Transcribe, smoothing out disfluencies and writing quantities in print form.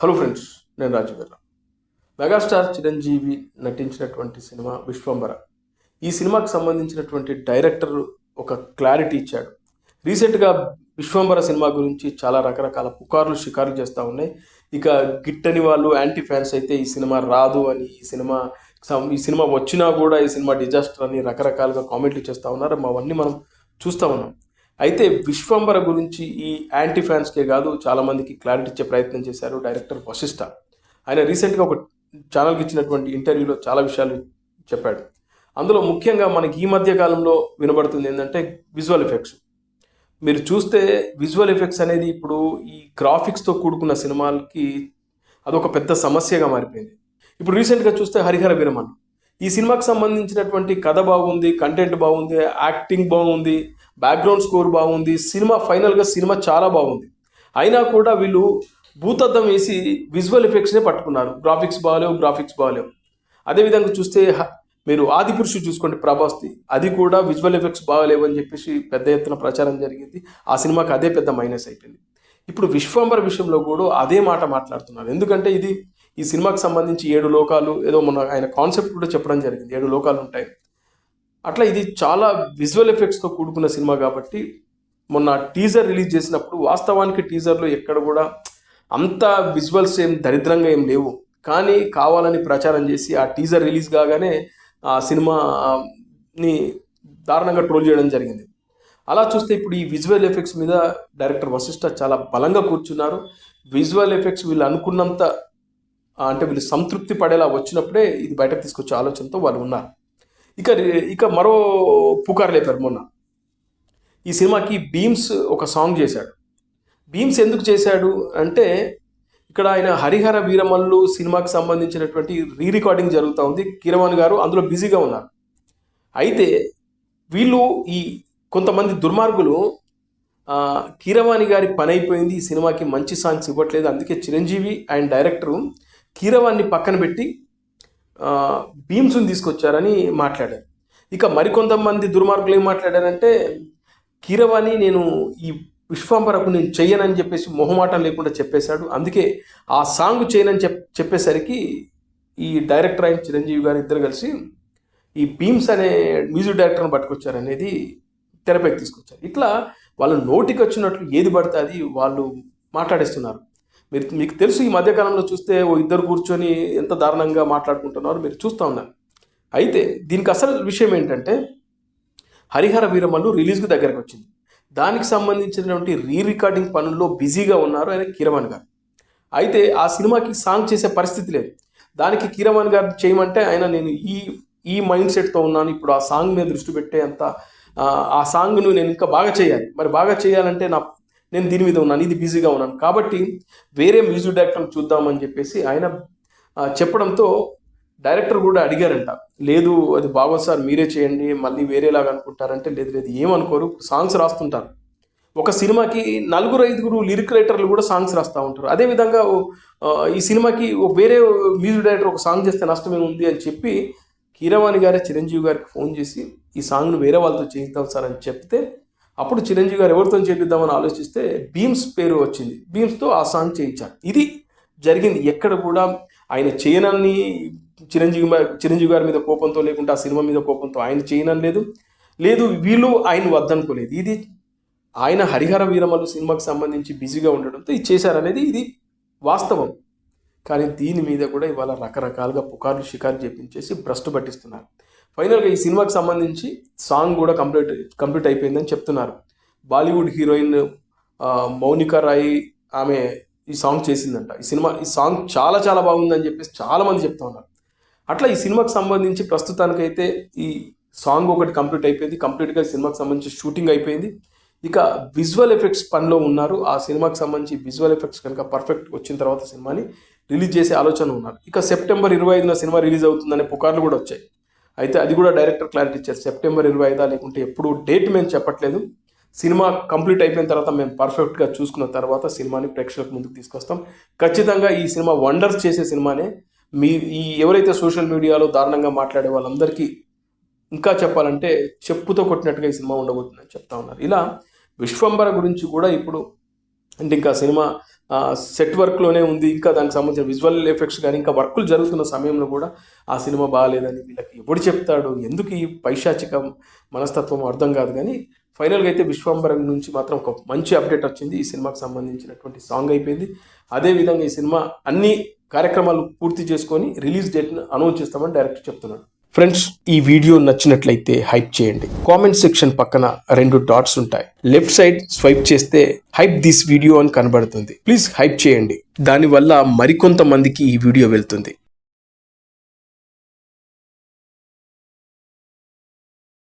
Hello friends, నేను రాజు గారు. Megastar Chiranjeevi నటించినటువంటి సినిమా విశ్వంబర. ఈ సినిమాకి సంబంధించినటువంటి డైరెక్టర్ ఒక క్లారిటీ ఇచ్చాడు. రీసెంట్గా విశ్వంబర సినిమా గురించి చాలా రకరకాల పుకార్లు షికార్లు చేస్తూ ఉన్నాయి. ఇక గిట్టని వాళ్ళు యాంటీ ఫ్యాన్స్ అయితే ఈ సినిమా రాదు అని, ఈ సినిమా వచ్చినా కూడా ఈ సినిమా డిజాస్టర్ అని రకరకాలుగా కామెంట్లు చేస్తూ ఉన్నారు. అవన్నీ మనం చూస్తూ ఉన్నాం. అయితే విశ్వంబర గురించి ఈ యాంటీ ఫ్యాన్స్కే కాదు, చాలామందికి క్లారిటీ ఇచ్చే ప్రయత్నం చేశారు డైరెక్టర్ వశిష్ఠ. ఆయన రీసెంట్గా ఒక ఛానల్కి ఇచ్చినటువంటి ఇంటర్వ్యూలో చాలా విషయాలు చెప్పాడు. అందులో ముఖ్యంగా మనకి ఈ మధ్య కాలంలో వినబడుతుంది ఏంటంటే విజువల్ ఎఫెక్ట్స్. మీరు చూస్తే విజువల్ ఎఫెక్ట్స్ అనేది ఇప్పుడు ఈ గ్రాఫిక్స్తో కూడుకున్న సినిమాలకి అదొక పెద్ద సమస్యగా మారిపోయింది. ఇప్పుడు రీసెంట్గా చూస్తే హరిహర వీరమల్లు, ఈ సినిమాకి సంబంధించినటువంటి కథ బాగుంది, కంటెంట్ బాగుంది, యాక్టింగ్ బాగుంది, బ్యాక్గ్రౌండ్ స్కోర్ బాగుంది, ఫైనల్గా సినిమా చాలా బాగుంది. అయినా కూడా వీళ్ళు భూతద్దం వేసి విజువల్ ఎఫెక్ట్స్నే పట్టుకున్నారు. గ్రాఫిక్స్ బాగాలేవు. అదేవిధంగా చూస్తే మీరు ఆదిపురుషు చూసుకోండి, ప్రభాస్ది, అది కూడా విజువల్ ఎఫెక్ట్స్ బాగాలేవు అని చెప్పేసి పెద్ద ఎత్తున ప్రచారం జరిగింది. ఆ సినిమాకి అదే పెద్ద మైనస్ అయిపోయింది. ఇప్పుడు విశ్వంబర విషయంలో కూడా అదే మాట మాట్లాడుతున్నారు. ఎందుకంటే ఈ సినిమాకి సంబంధించి 7 లోకాలు, ఏదో మొన్న ఆయన కాన్సెప్ట్ కూడా చెప్పడం జరిగింది, 7 లోకాలు ఉంటాయి. అట్లా ఇది చాలా విజువల్ ఎఫెక్ట్స్తో కూడుకున్న సినిమా కాబట్టి మొన్న టీజర్ రిలీజ్ చేసినప్పుడు వాస్తవానికి టీజర్లో ఎక్కడ కూడా అంత విజువల్స్ ఏం దరిద్రంగా ఏం లేవు. కానీ కావాలని ప్రచారం చేసి ఆ టీజర్ రిలీజ్ కాగానే ఆ సినిమాని దారుణంగా ట్రోల్ చేయడం జరిగింది. అలా చూస్తే ఇప్పుడు ఈ విజువల్ ఎఫెక్ట్స్ మీద డైరెక్టర్ వశిష్ఠ చాలా బలంగా కూర్చున్నారు. విజువల్ ఎఫెక్ట్స్ వీళ్ళు అనుకున్నంత, అంటే వీళ్ళు సంతృప్తి పడేలా వచ్చినప్పుడే ఇది బయటకు తీసుకొచ్చే ఆలోచనతో వాళ్ళు ఉన్నారు. ఇక మరో పుకారు లేపారు. మొన్న ఈ సినిమాకి భీమ్స్ ఒక సాంగ్ చేశాడు. భీమ్స్ ఎందుకు చేశాడు అంటే, ఇక్కడ ఆయన హరిహర వీరమల్లు సినిమాకి సంబంధించినటువంటి రికార్డింగ్ జరుగుతూ ఉంది. కీరవాణి గారు అందులో బిజీగా ఉన్నారు. అయితే వీళ్ళు ఈ కొంతమంది దుర్మార్గులు కీరవాణి గారి పని అయిపోయింది, ఈ సినిమాకి మంచి సాంగ్స్ ఇవ్వట్లేదు, అందుకే చిరంజీవి అండ్ డైరెక్టరు కీరవాణ్ణి పక్కన పెట్టి భీమ్స్ని తీసుకొచ్చారని మాట్లాడారు. ఇక మరికొంతమంది దుర్మార్గులు ఏం మాట్లాడారంటే, కీరవాణి నేను ఈ విశ్వంబరకు నేను చెయ్యనని చెప్పేసి మొహమాటం లేకుండా చెప్పేశాడు, అందుకే ఆ సాంగ్ చేయనని చెప్పేసరికి ఈ డైరెక్టర్ అయిన చిరంజీవి గారు ఇద్దరు కలిసి ఈ భీమ్స్ అనే మ్యూజిక్ డైరెక్టర్ని పట్టుకొచ్చారనేది తెరపైకి తీసుకొచ్చారు. ఇట్లా వాళ్ళు నోటికి వచ్చినట్లు ఏది పడితే అది వాళ్ళు మాట్లాడేస్తున్నారు. మీకు తెలుసు, ఈ మధ్యకాలంలో చూస్తే ఇద్దరు కూర్చొని ఎంత దారుణంగా మాట్లాడుకుంటున్నారో మీరు చూస్తూ ఉన్నారు. అయితే దీనికి అసలు విషయం ఏంటంటే, హరిహర వీరమల్లు రిలీజ్కి దగ్గరకు వచ్చింది. దానికి సంబంధించినటువంటి రికార్డింగ్ పనుల్లో బిజీగా ఉన్నారు ఆయన కీరవాణి గారు. అయితే ఆ సినిమాకి సాంగ్ చేసే పరిస్థితి లేదు. దానికి కీరవాణి గారు చేయమంటే ఆయన నేను ఈ మైండ్ సెట్తో ఉన్నాను, ఇప్పుడు ఆ సాంగ్ మీద దృష్టి పెట్టే అంత ఆ సాంగ్ను నేను ఇంకా బాగా చేయాలి, మరి బాగా చేయాలంటే నేను దీని మీద ఉన్నాను, ఇది బిజీగా ఉన్నాను, కాబట్టి వేరే మ్యూజిక్ డైరెక్టర్ని చూద్దామని చెప్పేసి ఆయన చెప్పడంతో డైరెక్టర్ కూడా అడిగారంట, లేదు అది బాగోదు సార్, మీరే చేయండి, మళ్ళీ వేరేలాగా అనుకుంటారంటే, లేదు ఏమనుకోరు, సాంగ్స్ రాస్తుంటారు. ఒక సినిమాకి 4-5 లిరిక్ రైటర్లు కూడా సాంగ్స్ రాస్తూ ఉంటారు. అదేవిధంగా ఈ సినిమాకి వేరే మ్యూజిక్ డైరెక్టర్ ఒక సాంగ్ చేస్తే నష్టమే ఉంది అని చెప్పి కీరవాణి గారే చిరంజీవి గారికి ఫోన్ చేసి ఈ సాంగ్ను వేరే వాళ్ళతో చేయిద్దాం సార్ అని చెప్తే, అప్పుడు చిరంజీవి గారు ఎవరితో చేపిద్దామని ఆలోచిస్తే భీమ్స్ పేరు వచ్చింది. భీమ్స్తో ఆ సాంగ్ చేయించారు. ఇది జరిగింది. ఎక్కడ కూడా ఆయన చేయనని చిరంజీవి గారి మీద కోపంతో, లేకుంటే ఆ సినిమా మీద కోపంతో ఆయన చేయనని లేదు వీళ్ళు ఆయన వద్దనుకోలేదు. ఇది ఆయన హరిహర వీరమల్లు సినిమాకి సంబంధించి బిజీగా ఉండడంతో ఇది చేశారనేది ఇది వాస్తవం. కానీ దీని మీద కూడా ఇవాళ రకరకాలుగా పుకార్లు షికార్లు చేపించేసి భ్రష్టు పట్టిస్తున్నారు. ఫైనల్గా ఈ సినిమాకి సంబంధించి సాంగ్ కూడా కంప్లీట్ అయిపోయిందని చెప్తున్నారు. బాలీవుడ్ హీరోయిన్ మౌనిక రాయ్ ఆమె ఈ సాంగ్ చేసిందంట. ఈ సాంగ్ చాలా చాలా బాగుందని చెప్పేసి చాలామంది చెప్తా ఉన్నారు. అట్లా ఈ సినిమాకి సంబంధించి ప్రస్తుతానికైతే ఈ సాంగ్ ఒకటి కంప్లీట్ అయిపోయింది. కంప్లీట్గా సినిమాకి సంబంధించి షూటింగ్ అయిపోయింది. ఇక విజువల్ ఎఫెక్ట్స్ పనిలో ఉన్నారు. ఆ సినిమాకి సంబంధించి విజువల్ ఎఫెక్ట్స్ కనుక పర్ఫెక్ట్ వచ్చిన తర్వాత సినిమాని రిలీజ్ చేసే ఆలోచన ఉన్నారు. ఇక సెప్టెంబర్ 25న సినిమా రిలీజ్ అవుతుందనే పుకార్లు కూడా వచ్చాయి. అయితే అది కూడా డైరెక్టర్ క్లారిటీ ఇచ్చారు, సెప్టెంబర్ 25 లేకుంటే ఎప్పుడు డేట్ మేము చెప్పట్లేదు, సినిమా కంప్లీట్ అయిపోయిన తర్వాత మేము పర్ఫెక్ట్గా చూసుకున్న తర్వాత సినిమాని ప్రేక్షకుల ముందుకు తీసుకొస్తాం. ఖచ్చితంగా ఈ సినిమా వండర్స్ చేసే సినిమానే. ఎవరైతే సోషల్ మీడియాలో దారుణంగా మాట్లాడే వాళ్ళందరికీ ఇంకా చెప్పాలంటే చెప్పుతో కొట్టినట్టుగా ఈ సినిమా ఉండబోతుందని చెప్తా ఉన్నారు. ఇలా విశ్వంబర గురించి కూడా ఇప్పుడు అంటే ఇంకా సినిమా సెట్ వర్క్లోనే ఉంది, ఇంకా దానికి సంబంధించిన విజువల్ ఎఫెక్ట్స్ కానీ ఇంకా వర్కులు జరుగుతున్న సమయంలో కూడా ఆ సినిమా బాగాలేదని వీళ్ళకి ఎవడు చెప్తాడు, ఎందుకు ఈ పైశాచిక మనస్తత్వం అర్థం కాదు. కానీ ఫైనల్గా అయితే విశ్వంబరం నుంచి మాత్రం ఒక మంచి అప్డేట్ వచ్చింది. ఈ సినిమాకి సంబంధించినటువంటి సాంగ్ అయిపోయింది. అదేవిధంగా ఈ సినిమా అన్ని కార్యక్రమాలు పూర్తి చేసుకొని రిలీజ్ డేట్ను అనౌన్స్ చేస్తామని డైరెక్టర్ చెప్తున్నాడు. ఫ్రెండ్స్, ఈ వీడియో నచ్చినట్లయితే హైప్ చేయండి. కామెంట్ సెక్షన్ పక్కన 2 డాట్స్ ఉంటాయి. లెఫ్ట్ సైడ్ స్వైప్ చేస్తే హైప్ దిస్ వీడియో అని కనబడుతుంది. ప్లీజ్ హైప్ చేయండి, దానివల్ల మరికొంతమందికి ఈ వీడియో వెళ్తుంది.